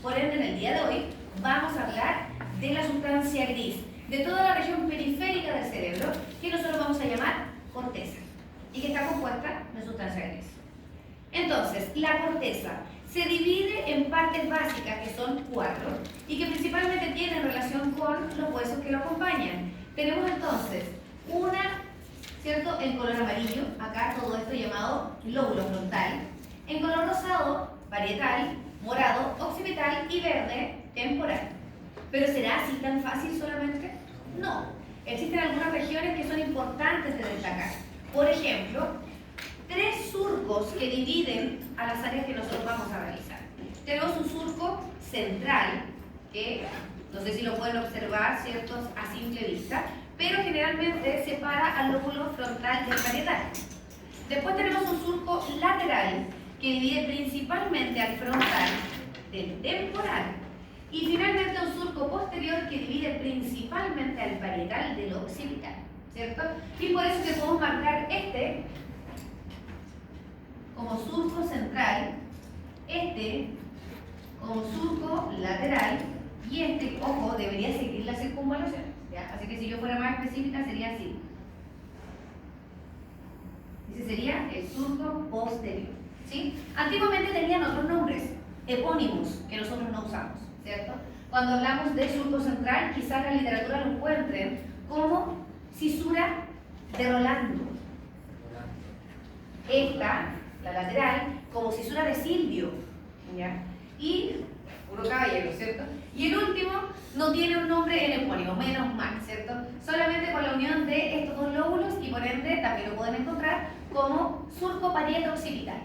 Por ende, en el día de hoy vamos a hablar de la sustancia gris, de toda la región periférica del cerebro, que nosotros vamos a llamar corteza, y que está compuesta de sustancia gris. Entonces, la corteza se divide en partes básicas, que son 4, y que principalmente tienen relación con los huesos que lo acompañan. Tenemos entonces una, ¿cierto?, en color amarillo, acá todo esto llamado lóbulo frontal, en color rosado, parietal, morado, occipital y verde, temporal. ¿Pero será así tan fácil solamente? No. Existen algunas regiones que son importantes de destacar. Por ejemplo, 3 surcos que dividen a las áreas que nosotros vamos a realizar. Tenemos un surco central, que no sé si lo pueden observar, ¿cierto?, a simple vista, pero generalmente separa al lóbulo frontal del parietal. Después tenemos un surco lateral, que divide principalmente al frontal del temporal. Y finalmente un surco posterior que divide principalmente al parietal del occipital, ¿cierto? Y por eso que podemos marcar este como surco central, este como surco lateral y este, ojo, debería seguir la circunvalación, ¿ya? Así que si yo fuera más específica sería así. Ese sería el surco posterior, ¿sí? Antiguamente tenían otros nombres, epónimos, que nosotros no usamos, ¿cierto? Cuando hablamos de surco central, quizás la literatura lo encuentren como cisura de Rolando. Esta, la lateral, como cisura de Silvio, ¿ya? Y puro caballero, ¿cierto? Y el último no tiene un nombre en epónimo, menos mal, ¿cierto? Solamente con la unión de estos dos lóbulos, y por ende también lo pueden encontrar como surco parieto occipital,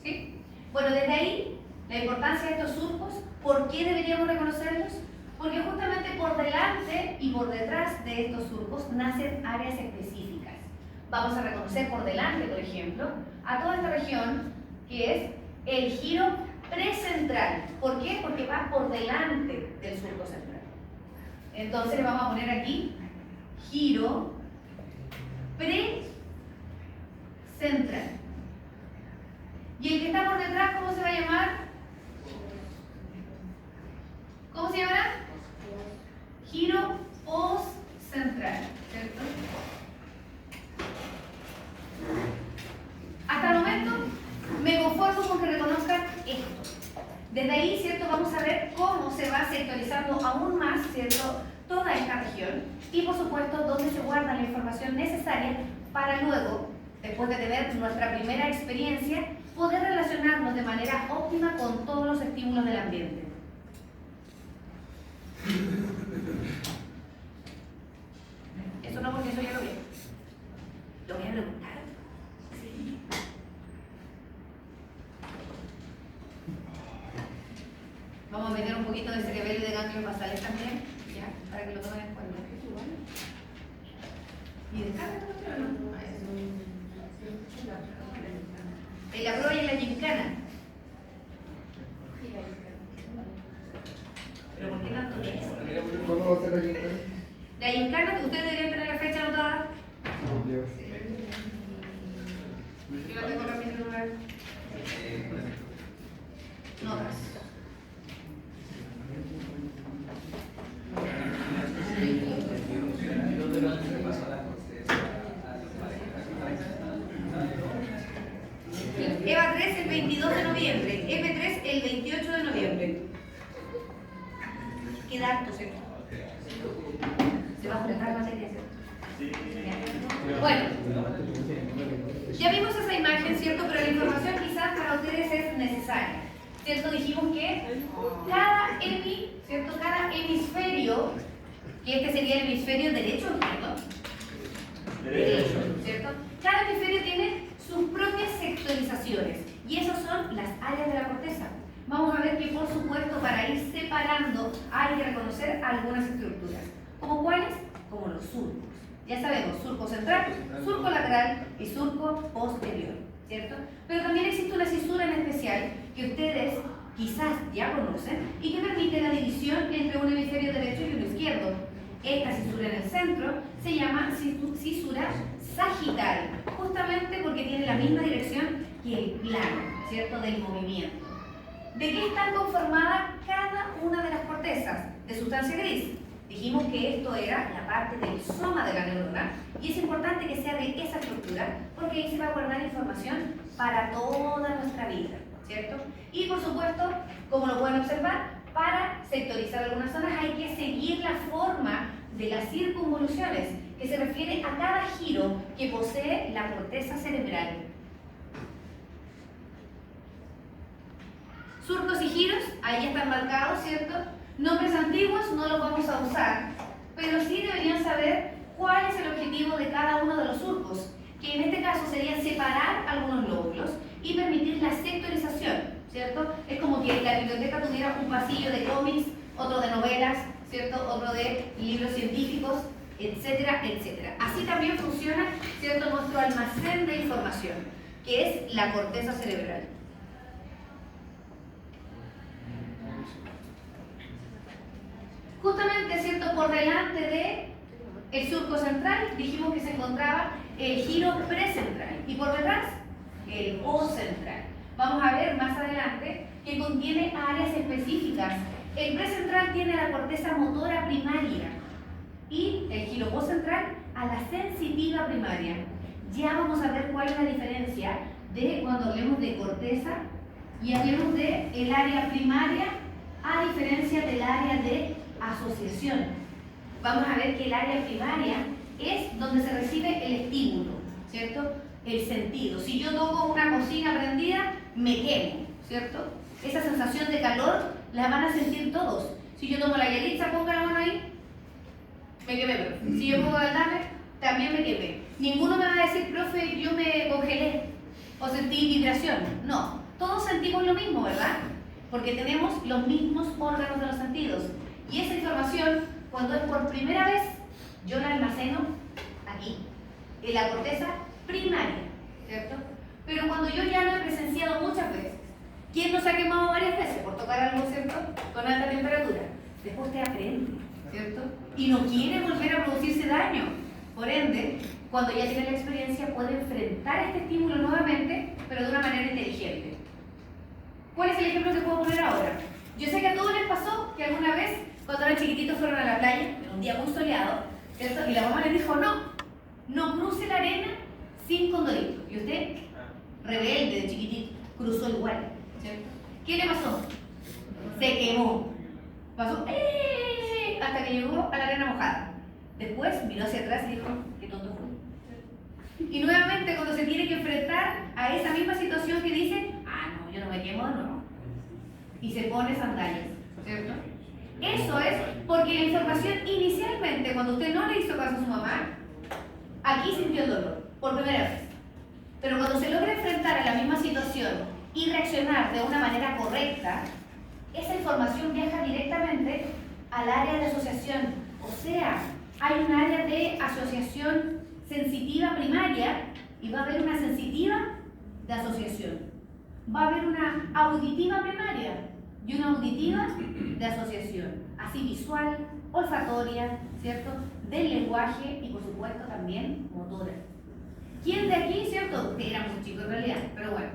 ¿sí? Bueno, desde ahí la importancia de estos surcos. ¿Por qué deberíamos reconocerlos? Porque justamente por delante y por detrás de estos surcos nacen áreas específicas. Vamos a reconocer por delante, por ejemplo, a toda esta región que es el giro precentral. ¿Por qué? Porque va por delante del surco central. Entonces le vamos a poner aquí giro precentral. Y el que está por detrás, ¿cómo se va a llamar? ¿Cómo se llamará? Giro postcentral, ¿cierto? Hasta el momento me conformo con que reconozcan esto. Desde ahí, ¿cierto?, vamos a ver cómo se va sectorizando aún más, ¿cierto?, toda esta región, y por supuesto dónde se guarda la información necesaria para luego, después de tener nuestra primera experiencia, poder relacionarnos de manera óptima con todos los estímulos del ambiente. Eso no, porque eso ya lo vi. Lo voy a preguntar. Sí. Vamos a meter un poquito de cerebelo y de ganglios basales también, ya, para que lo tomen en cuenta. ¿Y descarga esta cuestión o no? En la prueba y en la gincana. ¿Pero por qué tanto tiempo? ¿Cuándo va a ser la gincana? La gincana, ustedes deberían tener la fecha anotada. Yo la tengo acá en mi celular. Notas. EVA 3 el 22 de noviembre, EP3 el 28 de noviembre. ¿Qué datos, cierto? Se va a juntar materia, ¿cierto? Bueno, ya vimos esa imagen, ¿cierto? Pero la información quizás para ustedes es necesaria, ¿cierto? Dijimos que cada ¿cierto?, cada hemisferio, que este sería el hemisferio derecho, ¿cierto? Derecho, ¿cierto? Cada hemisferio tiene sus propias sectorizaciones, y esas son las áreas de la corteza. Vamos a ver que, por supuesto, para ir separando hay que reconocer algunas estructuras. ¿Como cuáles? Como los surcos. Ya sabemos, surco central, surco lateral y surco posterior, ¿cierto? Pero también existe una cisura en especial que ustedes quizás ya conocen y que permite la división entre un hemisferio derecho y uno izquierdo. Esta cisura en el centro se llama cisura sagital, justamente porque tiene la misma dirección que el plano, ¿cierto?, del movimiento. ¿De qué están conformadas cada una de las cortezas? De sustancia gris. Dijimos que esto era la parte del soma de la neurona y es importante que sea de esa estructura porque ahí se va a guardar información para toda nuestra vida, ¿cierto? Y por supuesto, como lo pueden observar, para sectorizar algunas zonas hay que seguir la forma de las circunvoluciones, que se refiere a cada giro que posee la corteza cerebral. Surcos y giros, ahí ya están marcados, ¿cierto? Nombres antiguos no los vamos a usar, pero sí deberían saber cuál es el objetivo de cada uno de los surcos, que en este caso sería separar algunos lóbulos y permitir la sectorización, ¿cierto? Es como que la biblioteca tuviera un pasillo de cómics, otro de novelas, ¿cierto? Otro de libros científicos, etcétera, etcétera. Así también funciona, ¿cierto?, nuestro almacén de información, que es la corteza cerebral. Justamente, ¿cierto?, por delante de el surco central dijimos que se encontraba el giro precentral y por detrás el postcentral. Vamos a ver más adelante que contiene áreas específicas. El precentral tiene la corteza motora primaria y el giro postcentral a la sensitiva primaria. Ya vamos a ver cuál es la diferencia de cuando hablemos de corteza y hablemos de el área primaria a diferencia del área de asociación. Vamos a ver que el área primaria es donde se recibe el estímulo, ¿cierto? El sentido. Si yo toco una cocina prendida, me quemo, ¿cierto? Esa sensación de calor la van a sentir todos. Si yo tomo la hielita, ponga la mano ahí, me quemé, profe. Si yo pongo el dame, también me quemé. Ninguno me va a decir, profe, yo me congelé o sentí vibración. No, todos sentimos lo mismo, ¿verdad? Porque tenemos los mismos órganos de los sentidos. Y esa información, cuando es por primera vez, yo la almaceno aquí, en la corteza primaria, ¿cierto? Pero cuando yo ya lo he presenciado muchas veces, ¿quién nos ha quemado varias veces por tocar algo, ¿cierto?, con alta temperatura? Después te aprende, ¿cierto? Y no quiere volver a producirse daño. Por ende, cuando ya tiene la experiencia, puede enfrentar este estímulo nuevamente, pero de una manera inteligente. ¿Cuál es el ejemplo que puedo poner ahora? Yo sé que a todos les pasó que alguna vez, cuando eran chiquititos, fueron a la playa, en un día muy soleado, ¿cierto? Y la mamá les dijo, no cruce la arena sin condorito. Y usted, rebelde de chiquitito, cruzó igual, ¿cierto? ¿Qué le pasó? Se quemó. Pasó hasta que llegó a la arena mojada. Después miró hacia atrás y dijo, qué tonto fue. Y nuevamente, cuando se tiene que enfrentar a esa misma situación que dice, no, yo no me quemo de nuevo. Y se pone sandalias, ¿cierto? Eso es porque la información inicialmente, cuando usted no le hizo caso a su mamá, aquí sintió el dolor, por primera vez. Pero cuando se logra enfrentar a la misma situación y reaccionar de una manera correcta, esa información viaja directamente al área de asociación. O sea, hay un área de asociación sensitiva primaria y va a haber una sensitiva de asociación. Va a haber una auditiva primaria y una auditiva de asociación, así visual, olfatoria, ¿cierto?, del lenguaje y por supuesto también motora. ¿Quién de aquí, cierto?, que era muy chico en realidad, pero bueno,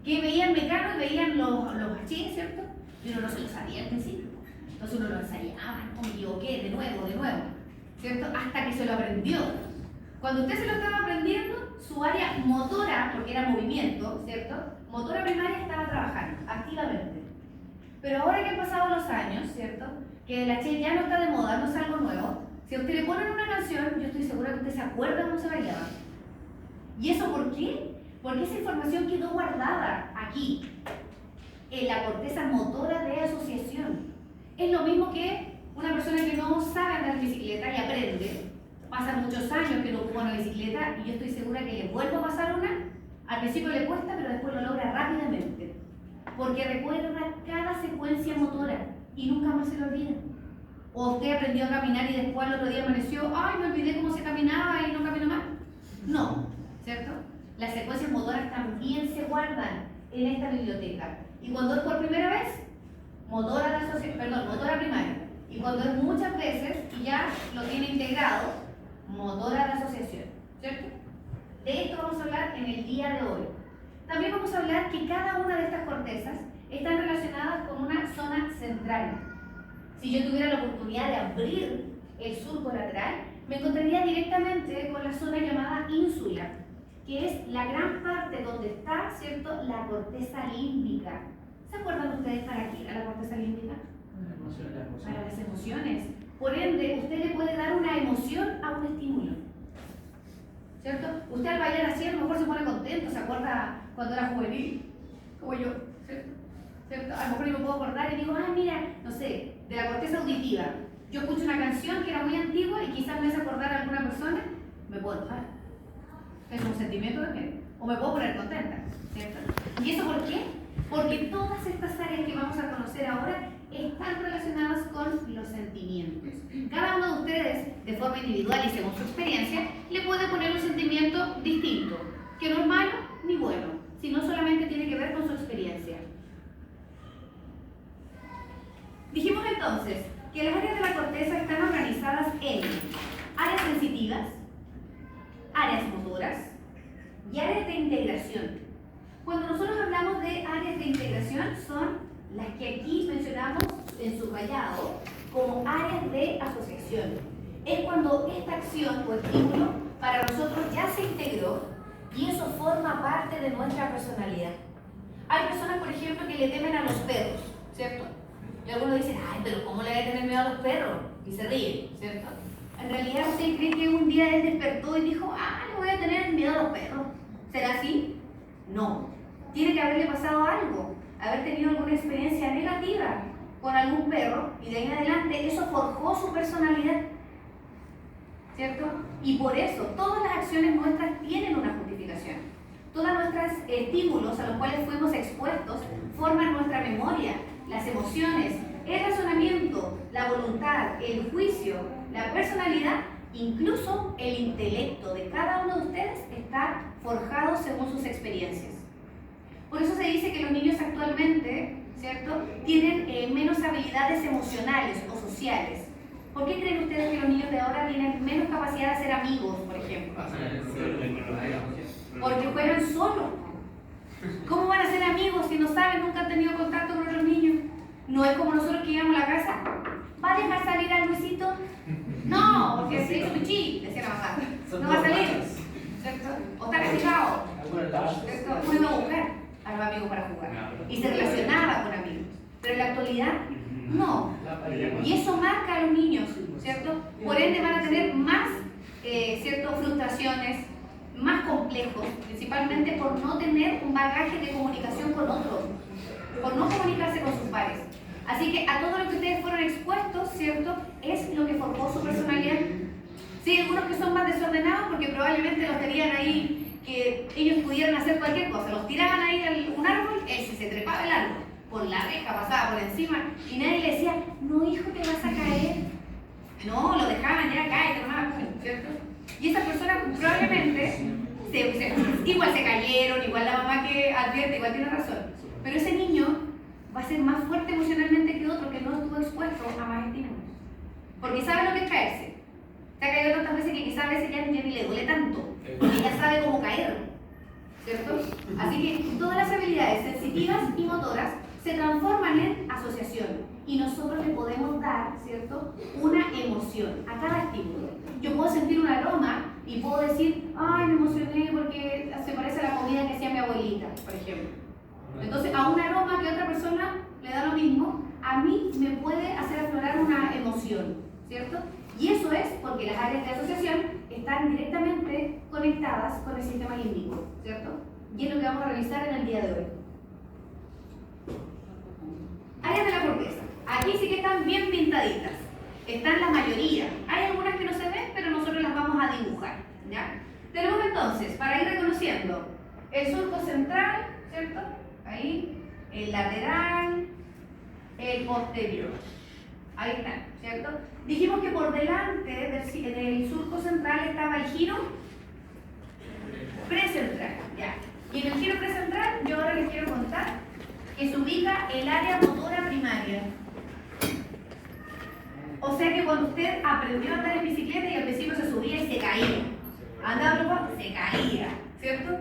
que veían Mecano y veían los machines, ¿cierto?, y uno no se lo sabía al principio, entonces uno lo ensayaba, no me equivoqué, de nuevo, ¿cierto?, hasta que se lo aprendió. Cuando usted se lo estaba aprendiendo, su área motora, porque era movimiento, ¿cierto?, motora primaria estaba trabajando activamente. Pero ahora que han pasado los años, ¿cierto?, que la Che ya no está de moda, no es algo nuevo, si a usted le ponen una canción, yo estoy segura que usted se acuerda cómo se bailaba. ¿Y eso por qué? Porque esa información quedó guardada aquí, en la corteza motora de asociación. Es lo mismo que una persona que no sabe andar en bicicleta y aprende, pasa muchos años que no ocupa una bicicleta y yo estoy segura que le vuelvo a pasar una, al principio le cuesta, pero después lo logra rápidamente. Porque recuerda cada secuencia motora y nunca más se lo olvida. O usted aprendió a caminar y después al otro día amaneció, ay, me olvidé cómo se caminaba y no caminó más. No, ¿cierto? Las secuencias motoras también se guardan en esta biblioteca. Y cuando es por primera vez, motora primaria. Y cuando es muchas veces y ya lo tiene integrado, motora de asociación, ¿cierto? De esto vamos a hablar en el día de hoy. También vamos a hablar que cada una de estas cortezas están relacionadas con una zona central. Si yo tuviera la oportunidad de abrir el surco lateral, me encontraría directamente con la zona llamada ínsula, que es la gran parte donde está, ¿cierto?, la corteza límbica. ¿Se acuerdan ustedes para qué era la corteza límbica? Para las emociones. Por ende, usted le puede dar una emoción a un estímulo, ¿cierto? Usted al bailar así a lo mejor se pone contento, se acuerda cuando era juvenil, como yo, ¿cierto? A lo mejor yo me puedo acordar y digo, ah, mira, no sé, de la corteza auditiva. Yo escucho una canción que era muy antigua y quizás me hace acordar a alguna persona, me puedo enojar. Es un sentimiento también. O me puedo poner contenta, ¿cierto? ¿Y eso por qué? Porque todas estas áreas que vamos a conocer ahora están relacionadas con los sentimientos. Cada uno de ustedes, de forma individual y según su experiencia, le puede poner un sentimiento distinto, que no es malo ni bueno, sino solamente tiene que ver con su experiencia. Dijimos entonces que las áreas de la corteza están organizadas en áreas sensitivas, áreas motoras y áreas de integración. Cuando nosotros hablamos de áreas de integración, son las que aquí mencionamos en subrayado como áreas de asociación. Es cuando esta acción o estímulo para nosotros ya se integró y eso forma parte de nuestra personalidad. Hay personas, por ejemplo, que le temen a los perros, ¿cierto? Y algunos dicen, ay, pero ¿cómo le voy a tener miedo a los perros? Y se ríen, ¿cierto? En realidad, ¿usted cree que un día él despertó y dijo, ah, le voy a tener miedo a los perros? ¿Será así? No. Tiene que haberle pasado algo, haber tenido alguna experiencia negativa con algún perro y de ahí en adelante eso forjó su personalidad, ¿cierto? Y por eso todas las acciones nuestras tienen una justificación. Todos nuestros estímulos a los cuales fuimos expuestos forman nuestra memoria, las emociones, el razonamiento, la voluntad, el juicio, la personalidad, incluso el intelecto de cada uno de ustedes está forjado según sus experiencias. Por eso se dice que los niños actualmente, ¿cierto?, tienen menos habilidades emocionales o sociales. ¿Por qué creen ustedes que los niños de ahora tienen menos capacidad de ser amigos, por ejemplo? Porque juegan solos. ¿Cómo van a ser amigos si no saben, nunca han tenido contacto con otros niños? No es como nosotros que llegamos a la casa. ¿Va a dejar salir al Luisito? No, porque se hizo pichí, decía la mamá. No va a salir, ¿cierto? O está castigado. Uno iba a buscar a los amigos para jugar y se relacionaba con amigos, pero en la actualidad no, y eso marca a los niños, ¿cierto? Por ende van a tener más frustraciones, más complejos, principalmente por no tener un bagaje de comunicación con otros, por no comunicarse con sus pares. Así que a todo lo que ustedes fueron expuestos, ¿cierto?, es lo que formó su personalidad. Sí, algunos que son más desordenados porque probablemente los tenían ahí, que ellos pudieran hacer cualquier cosa, los tiraban ahí a un árbol, él se trepaba el árbol, por la reja pasaba por encima y nadie le decía, no hijo, te vas a caer. No, lo dejaban, ya cae, nomás, ¿cierto? Y esas personas probablemente igual se cayeron, igual la mamá que advierte, igual tiene razón, pero ese niño va a ser más fuerte emocionalmente que otro que no estuvo expuesto a más estímulos, porque sabe lo que es caerse. Se ha caído tantas veces que quizás a veces ya ni le duele tanto, porque ya sabe cómo caer, ¿cierto? Así que todas las habilidades sensitivas y motoras se transforman en asociación y nosotros le podemos dar, ¿cierto?, una emoción a cada estímulo. Yo puedo sentir un aroma y puedo decir, ay, me emocioné porque se parece a la comida que hacía mi abuelita, por ejemplo. Entonces, a un aroma que a otra persona le da lo mismo, a mí me puede hacer aflorar una emoción, ¿cierto? Y eso es porque las áreas de asociación están directamente conectadas con el sistema límbico, ¿cierto? Y es lo que vamos a revisar en el día de hoy. Áreas de la corteza. Aquí sí que están bien pintaditas. Están la mayoría. Hay algunas que no se ven, pero nosotros las vamos a dibujar, ¿ya? Tenemos entonces, para ir reconociendo, el surco central, ¿cierto? Ahí, el lateral, el posterior. Ahí están, ¿cierto? Dijimos que por delante del surco central estaba el giro precentral, ¿ya? Y en el giro precentral, yo ahora les quiero contar que se ubica el área motora primaria. O sea que cuando usted aprendió a andar en bicicleta y al principio se subía y se caía, andaba se caía, ¿cierto?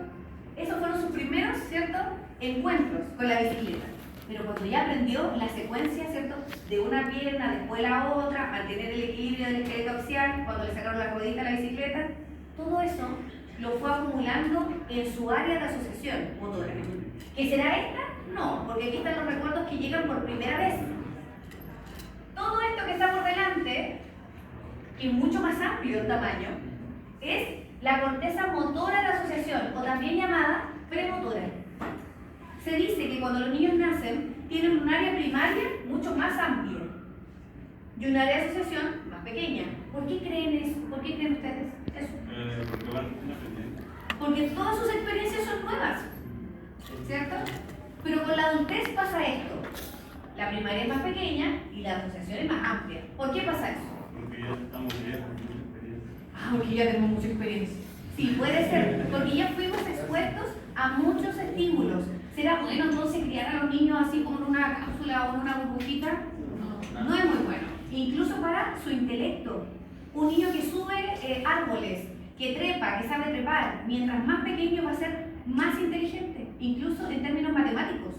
Esos fueron sus primeros, ¿cierto?, encuentros con la bicicleta. pero cuando ya aprendió la secuencia, ¿cierto? De una pierna, después la otra, mantener el equilibrio del esqueleto axial, cuando le sacaron la ruedita a la bicicleta, todo eso lo fue acumulando en su área de asociación motora. ¿Qué será esta? No, porque aquí están los recuerdos que llegan por primera vez. Todo esto que está por delante, que es mucho más amplio en tamaño, es la corteza motora de asociación, o también llamada premotora. Se dice que cuando los niños nacen, tienen un área primaria mucho más amplia y un área de asociación más pequeña. ¿Por qué creen eso? ¿Por qué creen ustedes eso? Porque todas sus experiencias son nuevas, ¿cierto? Pero con la adultez pasa esto. La primaria es más pequeña y la asociación es más amplia. ¿Por qué pasa eso? Porque ya estamos viejos. Porque ya tenemos mucha experiencia. Sí, puede ser, porque ya fuimos expuestos a muchos estímulos. ¿Será bueno entonces criar a los niños así como en una cápsula o en una burbujita? No es muy bueno. Incluso para su intelecto. Un niño que sube árboles, que trepa, que sabe trepar, mientras más pequeño va a ser más inteligente, incluso en términos matemáticos,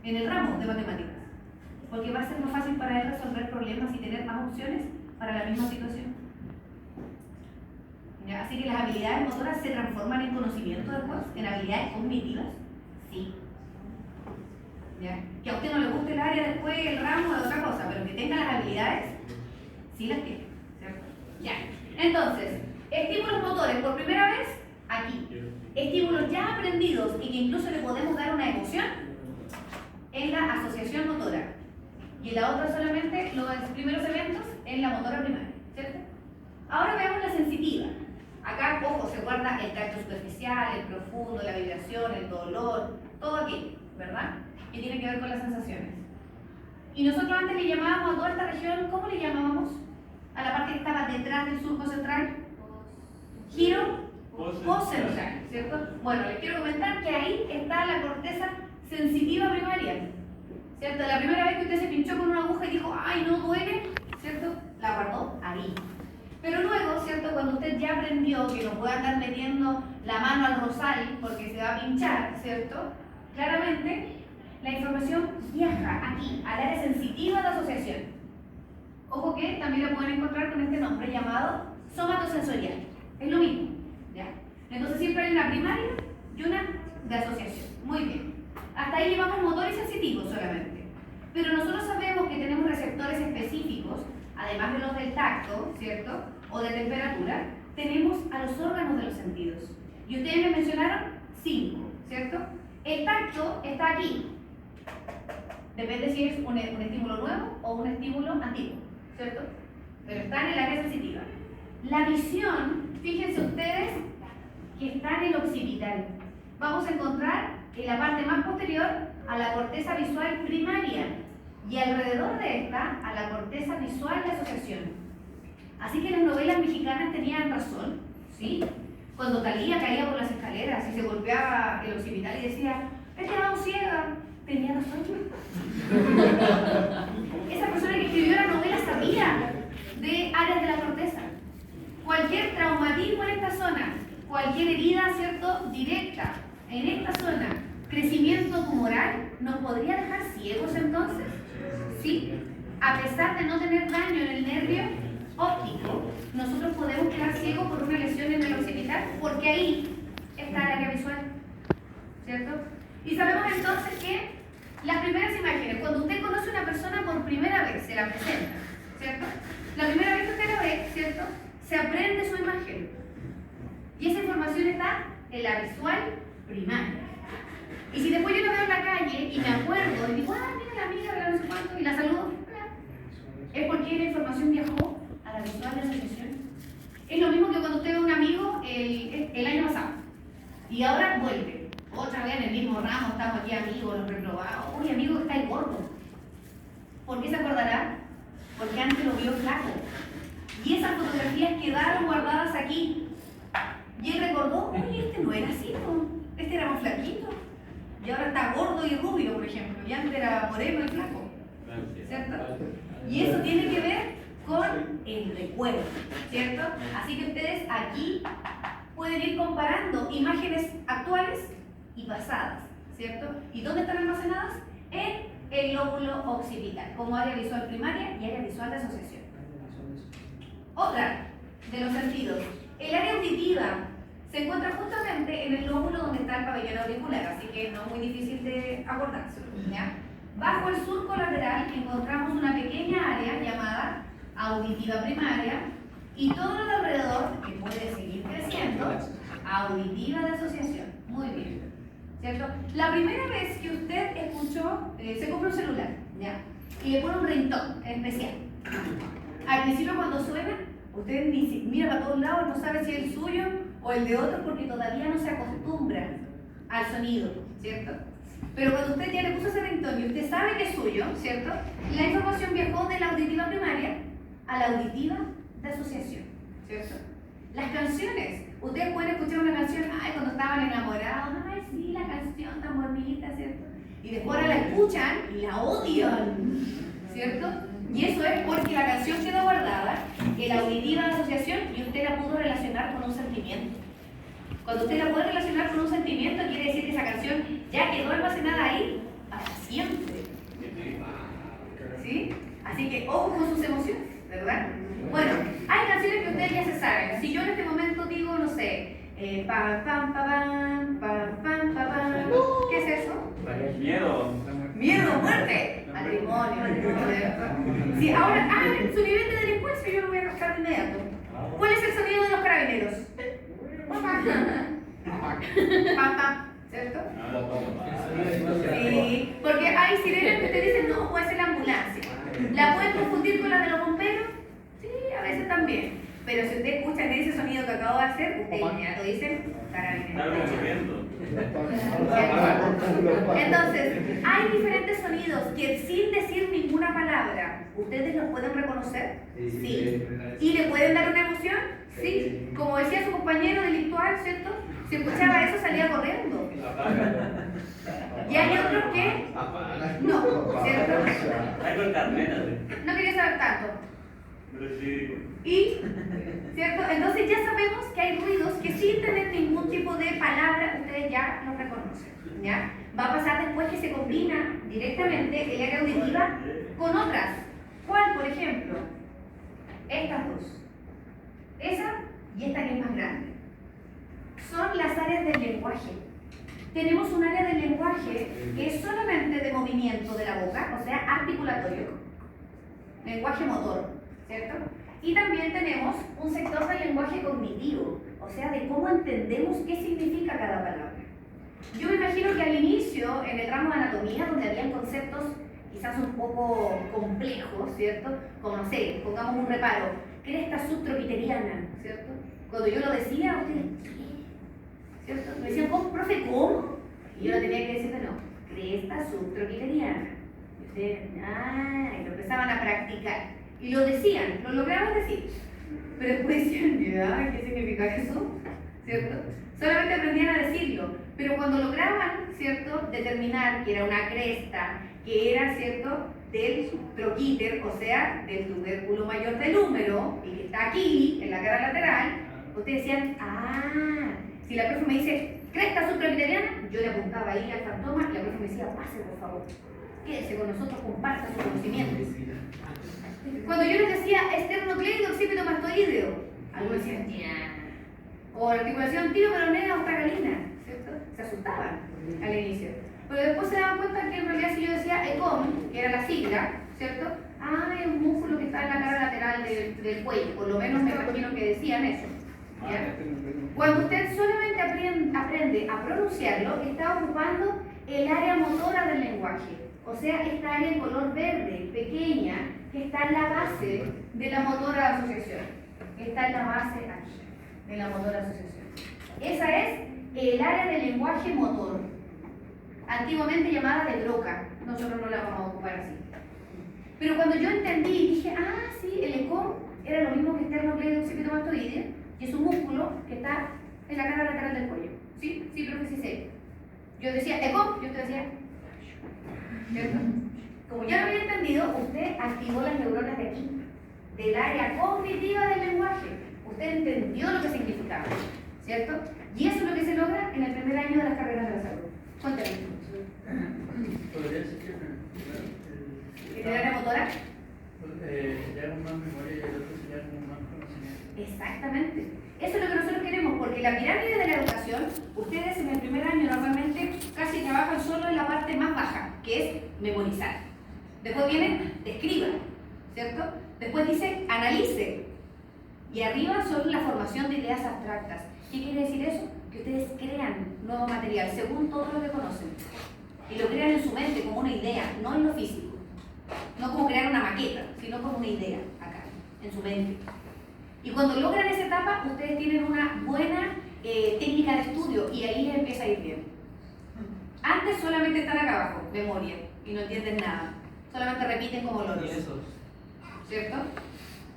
en el ramo de matemáticas. Porque va a ser más fácil para él resolver problemas y tener más opciones para la misma situación. ¿Ya? Así que las habilidades motoras se transforman en conocimiento después, en habilidades cognitivas. Sí. ¿Ya? Que a usted no le guste el área después, el ramo de otra cosa, pero que tenga las habilidades, sí las tiene, ¿cierto? Ya. Entonces, estímulos motores por primera vez, aquí. Estímulos ya aprendidos y que incluso le podemos dar una emoción en la asociación motora. Y en la otra solamente los primeros eventos en la motora primaria, ¿cierto? Ahora veamos la sensitiva. Acá, ojo, se guarda el tacto superficial, el profundo, la vibración, el dolor, todo aquello, ¿verdad? Que tiene que ver con las sensaciones. Y nosotros antes le llamábamos a toda esta región, ¿cómo le llamábamos? A la parte que estaba detrás del surco central. Giro postcentral, ¿cierto? Bueno, les quiero comentar que ahí está la corteza sensitiva primaria, ¿cierto? La primera vez que usted se pinchó con una aguja y dijo, ¡ay, no duele!, ¿cierto? La guardó ahí. Pero luego, ¿cierto? Cuando usted ya aprendió que no puede andar metiendo la mano al rosal porque se va a pinchar, ¿cierto? Claramente, la información viaja aquí, al área sensitiva de asociación. Ojo que también lo pueden encontrar con este nombre llamado somatosensorial. Es lo mismo, ¿ya? Entonces siempre hay una primaria y una de asociación. Muy bien. Hasta ahí llevamos motor y sensitivo solamente. Pero nosotros sabemos que tenemos receptores específicos, además de los del tacto, ¿cierto? O de temperatura, tenemos a los órganos de los sentidos. Y ustedes me mencionaron 5, ¿cierto? El tacto está aquí. Depende si es un estímulo nuevo o un estímulo antiguo, ¿cierto? Pero está en el área sensitiva. La visión, fíjense ustedes que está en el occipital. Vamos a encontrar en la parte más posterior a la corteza visual primaria y alrededor de esta a la corteza visual de asociación. Así que las novelas mexicanas tenían razón, ¿sí? Cuando Talía caía por las escaleras y se golpeaba el occipital y decía, he quedado ciega, tenía razón. Esa persona que escribió la novela sabía de áreas de la corteza. Cualquier traumatismo en esta zona, cualquier herida, ¿cierto?, directa en esta zona, crecimiento tumoral, ¿nos podría dejar ciegos entonces? ¿Sí? A pesar de no tener daño en el nervio óptico, nosotros podemos quedar ciegos por una lesión en el occipital porque ahí está el área visual, ¿cierto? Y sabemos entonces que las primeras imágenes, cuando usted conoce a una persona por primera vez, se la presenta, ¿cierto? La primera vez que usted la ve, ¿cierto?, se aprende su imagen. Y esa información está en la visual primaria. Y si después yo la veo en la calle y me acuerdo y digo, mira la amiga de la no sé cuánto y la saludo, es porque la información viajó a la visual de asociación. Es lo mismo que cuando usted ve a un amigo el año pasado y ahora vuelve. Otra vez en el mismo ramo, estamos aquí amigos, los reprobados. Uy, amigo, está el gordo. ¿Por qué se acordará? Porque antes lo vio flaco. Y esas fotografías quedaron guardadas aquí. Y él recordó, uy, este no era así, ¿no? Este era más flaquito. Y ahora está gordo y rubio, por ejemplo. Y antes era moreno y flaco. ¿Cierto? Y eso tiene que ver con el recuerdo, ¿cierto? Así que ustedes aquí pueden ir comparando imágenes actuales y pasadas, ¿cierto? ¿Y dónde están almacenadas? En el lóbulo occipital, como área visual primaria y área visual de asociación. Otra de los sentidos, el área auditiva se encuentra justamente en el lóbulo donde está el pabellón auricular, así que no es muy difícil de acordarse, ¿ya? Bajo el surco lateral encontramos una pequeña área llamada auditiva primaria y todo lo de alrededor, que puede seguir creciendo, auditiva de asociación. Muy bien, ¿cierto? La primera vez que usted escuchó, se compra un celular, ¿ya? Y le pone un ringtone especial. Al principio cuando suena, usted mira para todos lados, no sabe si es el suyo o el de otro porque todavía no se acostumbra al sonido, ¿cierto? Pero cuando usted ya le puso ese ringtone y usted sabe que es suyo, ¿cierto? La información viajó de la auditiva primaria a la auditiva de asociación, ¿cierto? Las canciones, ustedes pueden escuchar una canción, ay, cuando estaban enamorados, ay, sí, la canción tan bonita, ¿cierto? Y después ahora la escuchan y la odian, ¿cierto? Y eso es porque la canción quedó guardada en la auditiva de asociación y usted la pudo relacionar con un sentimiento. Cuando usted la puede relacionar con un sentimiento, quiere decir que esa canción ya quedó almacenada ahí para siempre. ¿Sí? Así que ojo con sus emociones, ¿verdad? Bueno, hay canciones que ustedes ya se saben. Si yo en este momento digo, no sé, pam, pam, pam, pam, pam, pam, ¿qué es eso? Miedo. Miedo, muerte, matrimonio. Sí, ahora, su nivel de delincuencia yo lo voy a captar de inmediato. ¿Cuál es el sonido de los carabineros? Pam, pam, ¿cierto? Sí, porque hay sirenas que te dicen, no, puede ser la ambulancia. ¿La pueden confundir con la de los bomberos? Sí, a veces también. Pero si usted escucha ese sonido que acabo de hacer, usted inmediato dice, carabineros. Entonces, hay diferentes sonidos que sin decir ninguna palabra, ¿ustedes los pueden reconocer? Sí. ¿Y le pueden dar una emoción? Sí. Como decía su compañero delictual, ¿cierto? Si escuchaba eso salía corriendo. Y hay otros que no, ¿cierto? No quería saber tanto. Y, ¿cierto? Entonces ya sabemos que hay ruidos que sin tener ningún tipo de palabra ustedes ya los reconocen, ¿ya? Va a pasar después que se combina directamente el área auditiva con otras. ¿Cuál, por ejemplo? Estas dos. Esa y esta que es más grande. Son las áreas del lenguaje. Tenemos un área del lenguaje que es solamente de movimiento de la boca, o sea, articulatorio. Lenguaje motor, ¿cierto? Y también tenemos un sector del lenguaje cognitivo, o sea, de cómo entendemos qué significa cada palabra. Yo me imagino que al inicio, en el ramo de anatomía, donde habían conceptos quizás un poco complejos, ¿cierto? Como, no sé, pongamos un reparo, cresta subtropiteriana, ¿cierto? Cuando yo lo decía, ustedes, ¿cierto? Me decían, ¿cómo, profe, cómo? Y yo lo tenía que decir, no, cresta subtropiteriana. Y ustedes, y lo empezaban a practicar. Y lo decían, lo lograban decir. Pero después decían, ¿qué significa eso? ¿Cierto? Solamente aprendían a decirlo. Pero cuando lograban, ¿cierto?, determinar que era una cresta, que era, ¿cierto?, del troquíter, o sea, del tubérculo mayor del húmero, y que está aquí, en la cara lateral, ustedes decían, si la profe me dice, cresta subtroquiteriana, yo le apuntaba ahí al fantoma y la profe me decía, pase por favor, quédese con nosotros, comparta sus conocimientos. Cuando yo les decía esternocleido occipito mastoideo, algunos decían, o articulación tío-peronea o tragalina, ¿cierto? Se asustaban al inicio. Pero después se daban cuenta que en realidad si yo decía ECOM, que era la sigla, ¿cierto? Es un músculo que está en la cara lateral del cuello, por lo menos me imagino que decían eso. ¿Ya? Cuando usted solamente aprende a pronunciarlo, está ocupando el área motora del lenguaje. O sea, esta área en color verde, pequeña, que está en la base de la motora de asociación. Está en la base aquí, de la motora de asociación. Esa es el área del lenguaje motor, antiguamente llamada de Broca. Nosotros no la vamos a ocupar así. Pero cuando yo entendí, dije, sí, el ECOM era lo mismo que esternocleido occipito mastoideo, y es un músculo que está en la cara lateral del cuello. ¿Sí? Sí, profe, sí sé. Yo decía ECOM, y usted decía, ¿cierto? Como ya lo había entendido, usted activó las neuronas de aquí, del área cognitiva del lenguaje. Usted entendió lo que significaba, ¿cierto? Y eso es lo que se logra en el primer año de las carreras de la salud. Cuéntame. Podría decir que ¿El área motora? ya con más memoria y el otro sería con más conocimiento. Exactamente. Eso es lo que nosotros queremos, porque la pirámide de la educación, ustedes en el primer año normalmente casi trabajan solo en la parte más baja, que es memorizar. Después viene, escriban, ¿cierto? Después dice, analice. Y arriba son la formación de ideas abstractas. ¿Qué quiere decir eso? Que ustedes crean nuevo material según todo lo que conocen. Y lo crean en su mente como una idea, no en lo físico. No como crear una maqueta, sino como una idea acá, en su mente. Y cuando logran esa etapa, ustedes tienen una buena técnica de estudio y ahí les empieza a ir bien. Antes solamente están acá abajo, memoria, y no entienden nada. Solamente repiten como loros. ¿Cierto?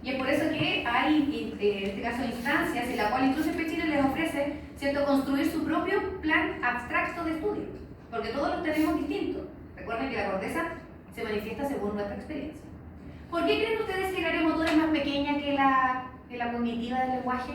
Y es por eso que hay, en este caso, instancias en las cuales incluso el Chile les ofrece, ¿cierto?, construir su propio plan abstracto de estudio. Porque todos los tenemos distintos. Recuerden que la corteza se manifiesta según nuestra experiencia. ¿Por qué creen ustedes que el área motora es más pequeña que la cognitiva del lenguaje?